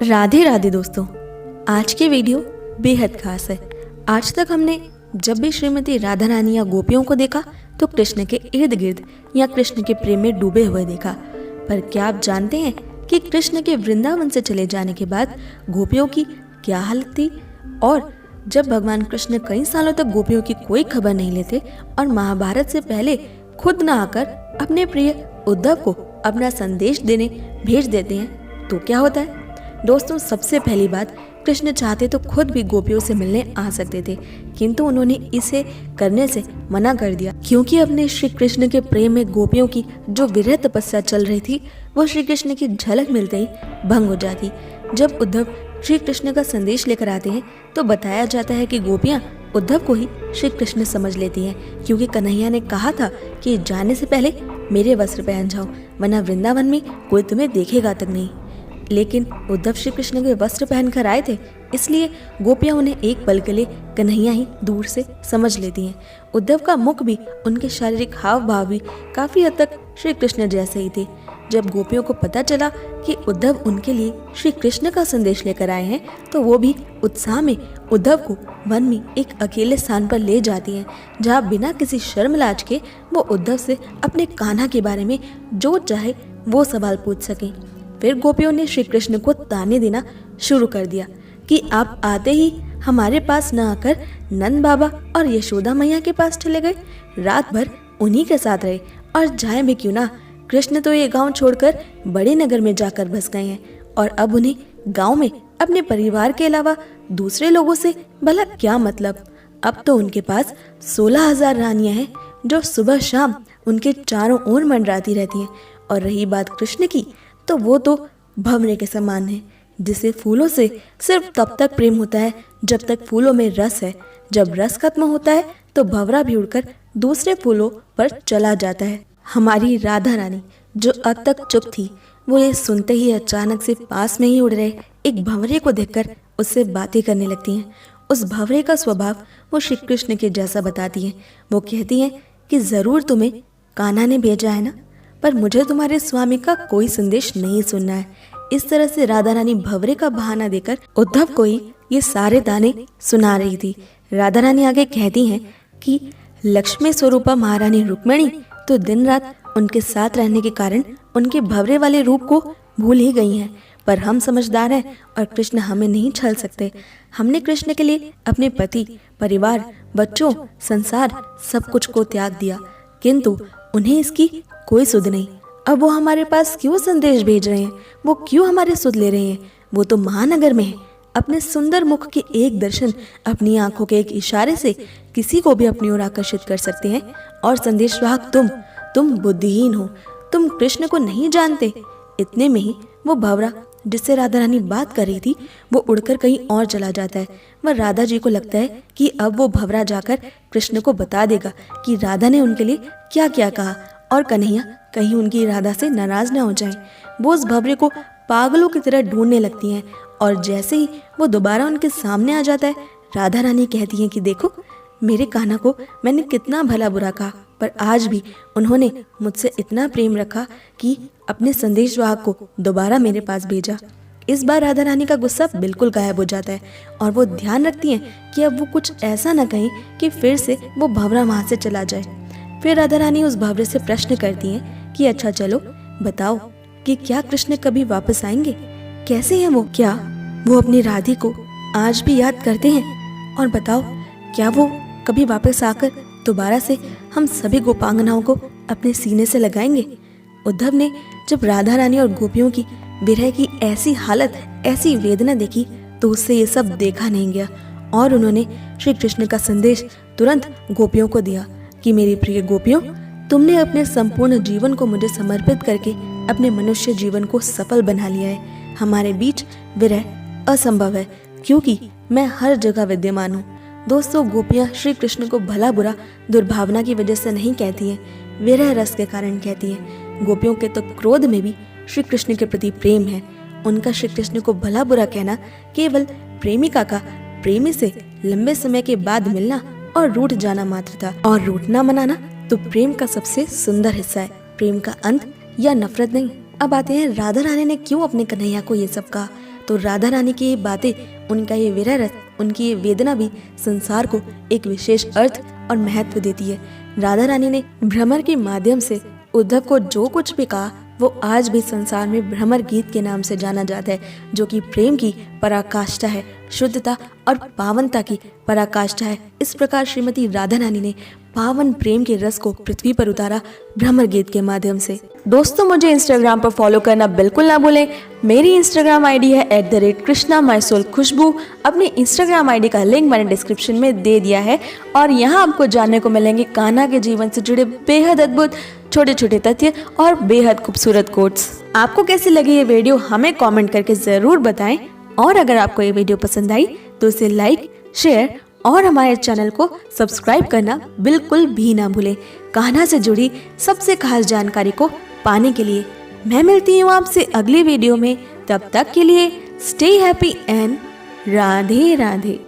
राधे राधे दोस्तों, आज की वीडियो बेहद खास है। आज तक हमने जब भी श्रीमती राधा रानी या गोपियों को देखा तो कृष्ण के इर्द गिर्द या कृष्ण के प्रेम में डूबे हुए देखा। पर क्या आप जानते हैं कि कृष्ण के वृंदावन से चले जाने के बाद गोपियों की क्या हालत थी? और जब भगवान कृष्ण कई सालों तक गोपियों की कोई खबर नहीं लेते और महाभारत से पहले खुद न आकर अपने प्रिय उद्धव को अपना संदेश देने भेज देते हैं तो क्या होता है? दोस्तों, सबसे पहली बात, कृष्ण चाहते तो खुद भी गोपियों से मिलने आ सकते थे, किंतु उन्होंने इसे करने से मना कर दिया क्योंकि अपने श्री कृष्ण के प्रेम में गोपियों की जो विरह तपस्या चल रही थी वो श्री कृष्ण की झलक मिलते ही भंग हो जाती। जब उद्धव श्री कृष्ण का संदेश लेकर आते हैं तो बताया जाता है कि गोपियां उद्धव को ही श्री कृष्ण समझ लेती हैं, क्योंकि कन्हैया ने कहा था कि जाने से पहले मेरे वस्त्र पहन जाओ, वरना वृंदावन में कोई तुम्हें देखेगा तक नहीं। लेकिन उद्धव श्री कृष्ण के वस्त्र पहनकर आए थे, इसलिए गोपियां उन्हें एक पल के लिए कन्हैया ही दूर से समझ लेती हैं। उद्धव का मुख भी, उनके शारीरिक हाव भाव भी काफी हद तक श्री कृष्ण जैसे ही थे। जब गोपियों को पता चला कि उद्धव उनके लिए श्री कृष्ण का संदेश लेकर आए हैं तो वो भी उत्साह में उद्धव को वन में एक अकेले स्थान पर ले जाती हैं, जहाँ बिना किसी शर्म लाज के वो उद्धव से अपने कान्हा के बारे में जो चाहे वो सवाल पूछ सकें। फिर गोपियों ने श्री कृष्ण को ताने देना शुरू कर दिया कि आप आते ही हमारे पास न आकर नंद बाबा और यशोदा मैया के पास चले गए, रात भर उन्हीं के साथ रहे और जाए भी क्यों ना। कृष्ण तो ये गांव छोड़कर बड़े नगर में जाकर बस गए हैं और अब उन्हें गांव में अपने परिवार के अलावा दूसरे लोगों से भला क्या मतलब। अब तो उनके पास 16,000 रानियां हैं जो सुबह शाम उनके चारों ओर मंडराती रहती हैं। और रही बात कृष्ण की, तो वो तो भंवरे के समान है, जिसे फूलों से सिर्फ तब तक प्रेम होता है जब तक फूलों में रस है। जब रस खत्म होता है तो भंवरा भी उड़कर दूसरे फूलों पर चला जाता है। हमारी राधा रानी जो अब तक चुप थी, वो ये सुनते ही अचानक से पास में ही उड़ रहे एक भंवरे को देखकर उससे बातें करने लगती हैं। उस भंवरे का स्वभाव वो श्री कृष्ण के जैसा बताती हैं। वो कहती हैं कि जरूर तुम्हें कान्हा ने भेजा है ना, पर मुझे तुम्हारे स्वामी का कोई संदेश नहीं सुनना है। इस तरह से राधा रानी भंवरे का बहाना देकर उद्धव को ही ये सारे ताने सुना रही थी। राधा रानी आगे कहती हैं कि लक्ष्मी स्वरूपा महारानी रुक्मिणी तो दिन रात उनके साथ रहने के कारण उनके भंवरे वाले रूप को भूल ही गई हैं, पर हम समझदार हैं और कृष्ण हमें नहीं छल सकते। हमने कृष्ण के लिए अपने पति, परिवार, बच्चों, संसार सब कुछ को त्याग दिया, किंतु उन्हें इसकी कोई सुध नहीं। अब वो हमारे पास क्यों संदेश भेज रहे हैं? वो क्यों हमारे सुध ले रहे हैं? वो तो महानगर में है। अपने सुंदर मुख के एक दर्शन, अपनी आंखों के एक इशारे से किसी को भी अपनी ओर आकर्षित कर सकते हैं। और संदेशवाहक तुम बुद्धिहीन हो, तुम कृष्ण को नहीं जानते। इतने में ही वो भंवरा जिससे राधा रानी बात कर रही थी वो उड़कर कहीं और चला जाता है। वह राधा जी को लगता है कि अब वो भंवरा जाकर कृष्ण को बता देगा कि राधा ने उनके लिए क्या क्या कहा, और कन्हैया कहीं उनकी राधा से नाराज ना हो जाए। वो उस भंवरे को पागलों की तरह ढूंढने लगती हैं और जैसे ही वो दोबारा उनके सामने आ जाता है, राधा रानी कहती हैं कि देखो, मेरे कान्हा को मैंने कितना भला बुरा कहा, पर आज भी उन्होंने मुझसे इतना प्रेम रखा कि अपने संदेशवाहक को दोबारा मेरे पास भेजा। इस बार राधा रानी का गुस्सा बिल्कुल गायब हो जाता है और वो ध्यान रखती हैं कि अब वो कुछ ऐसा न कहें कि फिर से वो भंवरा वहाँ से चला जाए। फिर राधा रानी उस भंवरे से प्रश्न करती हैं कि अच्छा चलो बताओ कि क्या कृष्ण कभी वापस आएंगे? कैसे हैं वो? क्या वो अपनी राधी को आज भी याद करते हैं? और बताओ, क्या वो कभी वापस आकर दोबारा से हम सभी गोपांगनाओं को अपने सीने से लगाएंगे? उद्धव ने जब राधा रानी और गोपियों की विरह की ऐसी हालत, ऐसी वेदना देखी तो उससे ये सब देखा नहीं गया और उन्होंने श्री कृष्ण का संदेश तुरंत गोपियों को दिया कि मेरी प्रिय गोपियों, तुमने अपने संपूर्ण जीवन को मुझे समर्पित करके अपने मनुष्य जीवन को सफल बना लिया है। हमारे बीच विरह असंभव है क्योंकि मैं हर जगह विद्यमान हूँ। दोस्तों, गोपियाँ श्री कृष्ण को भला बुरा दुर्भावना की वजह से नहीं कहती हैं, विरह रस के कारण कहती हैं। गोपियों के तो क्रोध में भी श्री कृष्ण के प्रति प्रेम है। उनका श्री कृष्ण को भला बुरा कहना केवल प्रेमिका का प्रेमी से लंबे समय के बाद मिलना और रूठ जाना मात्र था। और रूठना मनाना तो प्रेम का सबसे सुंदर हिस्सा है, प्रेम का अंत या नफरत नहीं। अब आते हैं राधा रानी ने क्यों अपने कन्हैया को ये सब कहा। तो राधा रानी की ये बातें, उनका ये विरह रस, उनकी ये वेदना भी संसार को एक विशेष अर्थ और महत्व देती है। राधा रानी ने भ्रमर के माध्यम से उद्धव को जो कुछ भी कहा वो आज भी संसार में भ्रमर गीत के नाम से जाना जाता है, जो कि प्रेम की पराकाष्ठा है, शुद्धता और पावनता की पराकाष्ठा है। इस प्रकार श्रीमती राधा रानी ने पावन प्रेम के रस को पृथ्वी पर उतारा भ्रमर गीत के माध्यम से। दोस्तों, मुझे इंस्टाग्राम पर फॉलो करना बिल्कुल ना भूलें। मेरी इंस्टाग्राम आईडी है @krishna_my_soul_khushbu। अपनी इंस्टाग्राम आईडी का लिंक मैंने डिस्क्रिप्शन में दे दिया है और यहाँ आपको जानने को मिलेंगे कान्हा के जीवन से जुड़े बेहद अद्भुत छोटे छोटे तथ्य और बेहद खूबसूरत कोट्स। आपको कैसी लगी ये वीडियो हमें कमेंट करके ज़रूर बताएं और अगर आपको ये वीडियो पसंद आई तो इसे लाइक, शेयर और हमारे चैनल को सब्सक्राइब करना बिल्कुल भी ना भूलें। कान्हा से जुड़ी सबसे खास जानकारी को पाने के लिए मैं मिलती हूँ आपसे अगली वीडियो में। तब तक के लिए stay happy and Radhe Radhe.